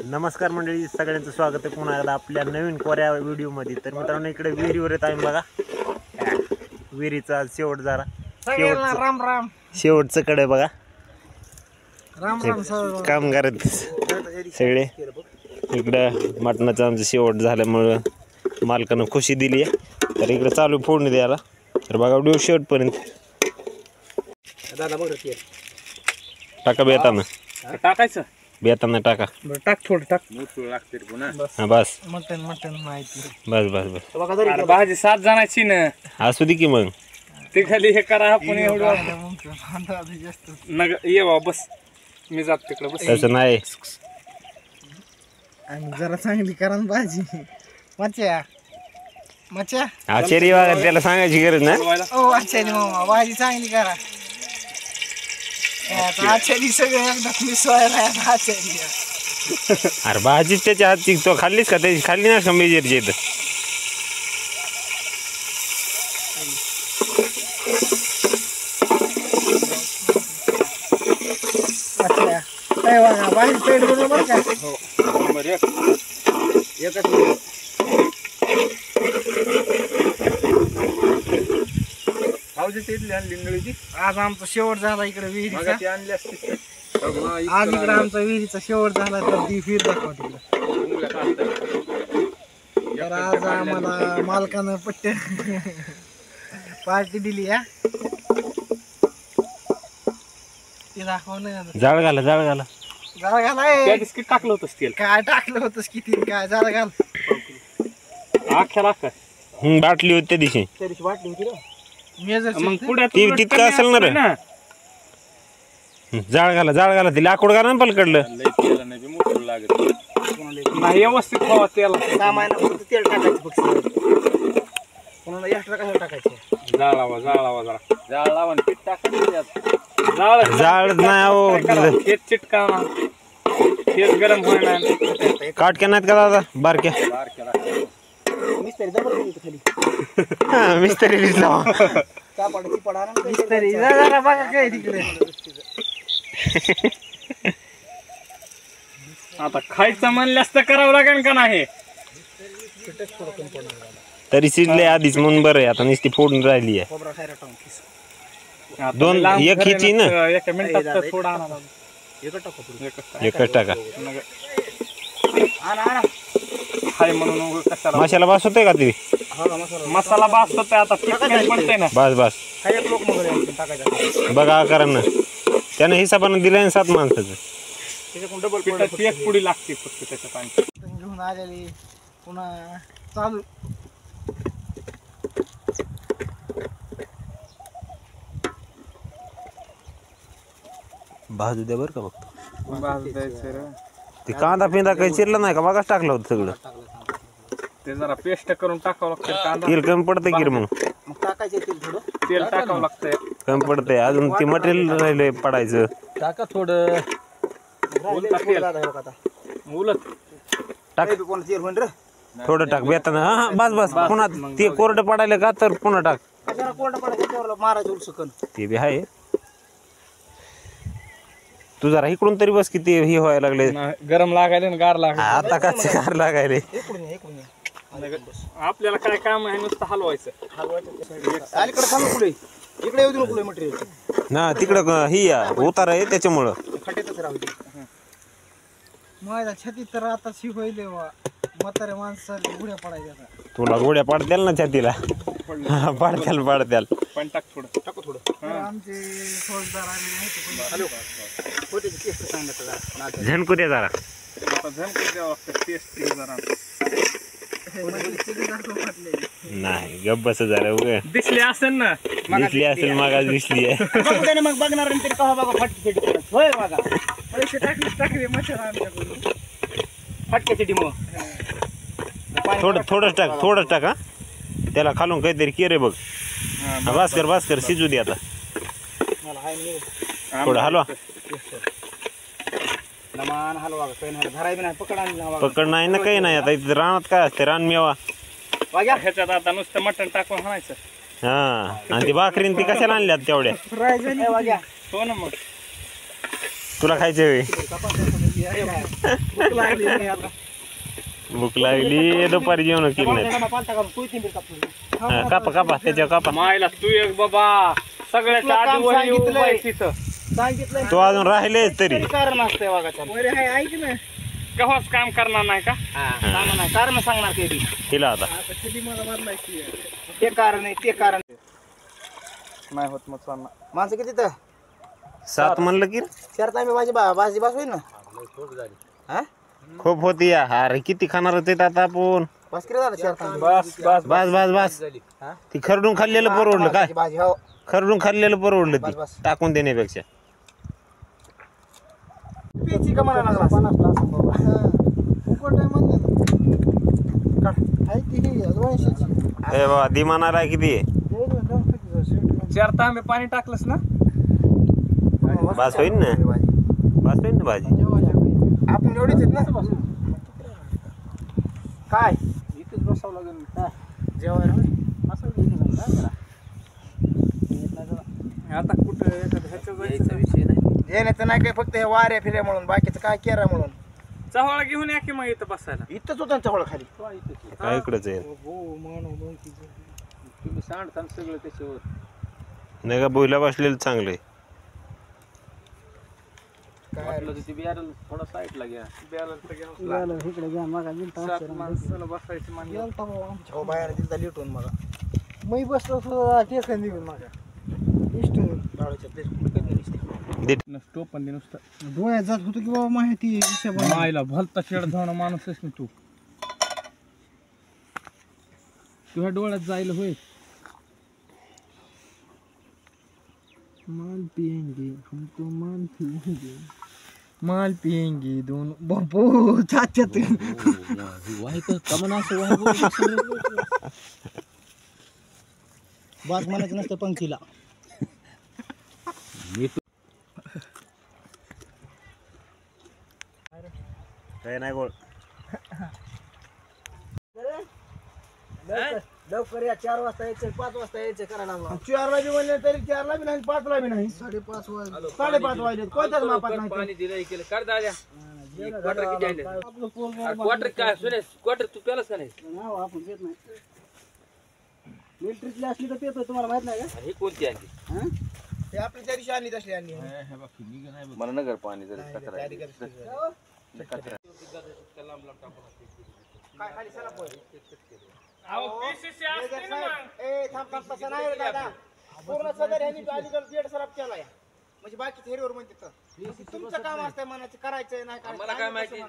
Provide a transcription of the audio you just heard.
नमस्कार मंडळी, सगळ्यांचं स्वागत आहे पुन्हा एकदा आपल्या नवीन कोऱ्या व्हिडिओमध्ये. तर मित्रांनो, इकडे विहिरीवर येत आहे बघा. विहिरीचा शेवट जरा राम राम शेवटचं कडे बघा. राम राम काम करत सगळे. इकडं मटणाचं आमचं शेवट झाल्यामुळं मालकानं खुशी दिली आहे. तर इकडे चालू फोडणी द्यायला. तर बघा व्हिडिओ शेवटपर्यंत टाका. बेताना टाकायचं, बेताना टाका. टाक थोडं टाक. हा बस मटन माहिती. बस बस बस. भाजी 7 जणांची ना, असू दे की मग. ते खाली हे करा आपण एवढं ये बा बस. मी जात तिकडे बस. तसं नाही. आणि जरा चांगली करा भाजी. मच्छा आचार्य वागा त्याला सांगायची गरज नाही. ओ आचार्य मामा, भाजी चांगली करा. आचार्य सगळं एकदा मिसवायला आचार्य. अरे भाजी त्याच्या हातची तो खाल्लीस का? त्याची खाल्ली ना मेजरची येत. भाजी पेट बरोबर का? आज आमचा शेवट झाला इकडे विहिरीचा. आज इकडे आमचा विहिरीचा शेवट झाला. तर ती फिर दाखवा तिकडे. तर आज आम्हाला मालकानं पट्टे पार्टी दिली. या ते दाखव ना. जाळ घाला, जाळ घाला. जाळ घालाय. बिस्किट टाकलं होतंस तेल. काय टाकलं होतंस किती? काय जाळ घाल. अख्ख्या बाटली होती त्या दिवशी. त्या दिवशी वाटली होती मग पुढे ती तितकं असेल ना रे. जाळ घाला, जाळ घाला. ती लाकूड घाला ना पलकडलं. नाही व्यवस्थित खावा तेला. तेल टाकायचं फक्त. कोणाला एक्स्ट्रा कशाला टाकायचं? जाळ लावा जरा. जाळ लावा आणि पीठ टाकायचं. जाळ नाही हो. तेच चिटका तेच गरम होणार. काटक्या नाहीत का दादा? बारक्या मिस्त्री जबरदस्त खाली. मिस्त्री दिसला. मिस्त्री जरा बघा काय तिकडे. आता खायचं म्हणल्यास तर करावं लागेल का नाही? तरी शिजले आधीच म्हणून बरं आहे. आता नुसती फोडून राहिली आहे. दोन एक हिची ना. एका मिनिटात थोडा आणा. एकच टाका. हाय म्हणून कशाला माशाला बास होतंय का ती? मसाला बास होतोय. आता पडतंय ना. बस बस बघा कारण ना त्याने हिसाबानं दिलाय ना 7 माणसाचं. पिठाची एक पुडी लागते फक्त त्याच्यात. आणखी घेऊन आलेली पुन्हा चालू. भाजू द्या बरं का फक्त. भाजून द्यायचं रे. ते कांदा पिंदा काही चिरलं नाही का? बघाच टाकलं होतं सगळं. ते जरा पेस्ट करून टाकावं लागतं. कांदा तेल कमी पडतं की रे मग. टाकायचं तेल थोडं. तेल टाकावं लागतंय. कमी पडतंय. अजून ते मटेरियल राहिलंय पडायचं. टाका थोडं. उलट टाक थोडं टाक. बेताना. हा बस बस. पुन्हा ते कोरडं पडायला का? तर पुन्हा टाक. मारायचं उलसकन. ते बी आहे. तू जरा इकडून तरी बस. किती हे व्हायला लागले. गरम लागायले ना गार लागायला. आता का कार लागायले. आपल्याला काय काम आहे? नुसतं हलवायचं. अलीकडे थांब. पुढे इकडे येऊ दे नको मटेरियल ना. तिकडं ही उतार आहे त्याच्यामुळं. खड्ड्यातच राहू दे. माझ्या छातीत तर आता शिकवले म्हातारे माणसाला गुड्या पडायच्या. तुला गोड्या पाडत्याल ना छातीला. पाडत्याल. पण टाक थोडं. टाकू थोडं. आमचे फौजदार आले होते टेस्ट सांगितलं. झणकू द्या जरा. आता झणकू द्यावं लागतं. टेस्ट जरा नाही गप बस जरा. उगे दिसली असेल ना. दिसली असेल. मागास दिसली आहे. मग बघणार तरी कवा बघा फाटकी होय बघा. पैसे टाकले मच्छर आमच्याकडून. फाटक्याची डिमो. थोडं टाक. हा त्याला खालून काहीतरी केरे बघ. भास्कर शिजू दे आता. थोडं हलवा. पकड नाही ना. काही नाही. आता इथे रानात काय असते? रान मेवा. ह्याच्यात आता नुसतं मटण टाकून हाणायचं. हा. आणि ती भाकरीन ती कशाला आणल्यात तेवढ्या? हो ना. मग तुला खायचे. भूक लागली नाही आता. भूक लागली दुपारी जेवण केलं नाही कापा कापा त्याच्या कापा मायला तू एक बाबा सगळ्याच्या आधी काम वही सांगितलंय. उभा आहे तिथं सांगितलं तो अजून राहिलेच तरी कारण असतंय बघा बरे आहे ऐक ना केव्हाच काम करणार नाही का कारण सांगणार कधी तिला आता आता कधी मला बदलायची ते कारण आहे ते कारण नाही होत मग सांगणार माणसं किती तर 7 म्हणलं की चार टाइम माझी भाजी बस होईल ना हा खूप होती या अरे किती खाणार होते आता आपण बस किती झालं चार टाइम बस बस बस बस बस ती खरडून खाल्लेलं परवडलं काय भाजी हो खरडून खाल्लेलं परवडलं बस, ती बस. टाकून देण्यापेक्षा पिची का म्हणा लागला फुकट आहे म्हणलं ना आहे ती ही 280 ए बाबा दिमानाला किती आहे? चार तांबे पाणी टाकलंस ना बस होईल ना बस होईल ना भाजी आपण एवढीच आहेत ना काय इथेच बसावं लागेल जेवायला आता कुठं एखादं ह्याच्या जायचा विषय नाही येण्याचं नाही काय फक्त हे वाऱ्या फिऱ्या म्हणून बाकीचं काय केरा म्हणून चव्हाळा घेऊन या की मग इथं बसायला इथंच होतं चवळ खाली काय इकडंच आहे तुम्ही सांडता सगळं त्याच्यावर नाही का बोईला बसलेलं चांगलं आहे वाटलं तर ते बॅरल थोडा साईडला घ्या बॅरल तर माणसाला बसायची मान्य हो बाहेर दिलता लिटून मला मी बसलो टेकन देऊन माझ्या इष्टून डाळीच्या प्लेट नसतो पण ते नुसतं डोळ्यात जात होतो की बाबा माहिती हिशोबाने मायला भलता शेड धावणं माणूसच ना तू तुझ्या डोळ्यात जायला होय माल पिएंगे हमको माल पिएंगे माल पिएंगे दोन बाबू चाच्यात बात म्हणायचं नसतं पंक्तीला काय नाही गोळ लवकर या 4 वाजता यायचं 5 वाजता यायचं करायला 4ला बी म्हणले तरी 4ला बी नाही 5ला बी नाही 5:30 वाजले 5:30 वाजले कोणत्याच मापात नाही पाणी दिलंय केलं कर दाद्या क्वार्टर क्वार्टर काय सुरेश क्वार्टर तू प्यालास का नाही आपण घेत नाही मिलिटरीतली असली तर पेतो तुम्हाला माहित नाही का ही कोणती आणली ते आपली त्या दिवशी आणली तसली आणली मला नगर पाणी जर कचरा काय खाली सरा पोय ए थांब थांब तसं नाही रे दादा पूर्ण सदर ह्यांनी अलीकडे बेड सराप केलाय म्हणजे बाकी हेरीवर म्हणते तर तुमचं काम असतंय म्हणायचं करायचं नाही मला काय माहिती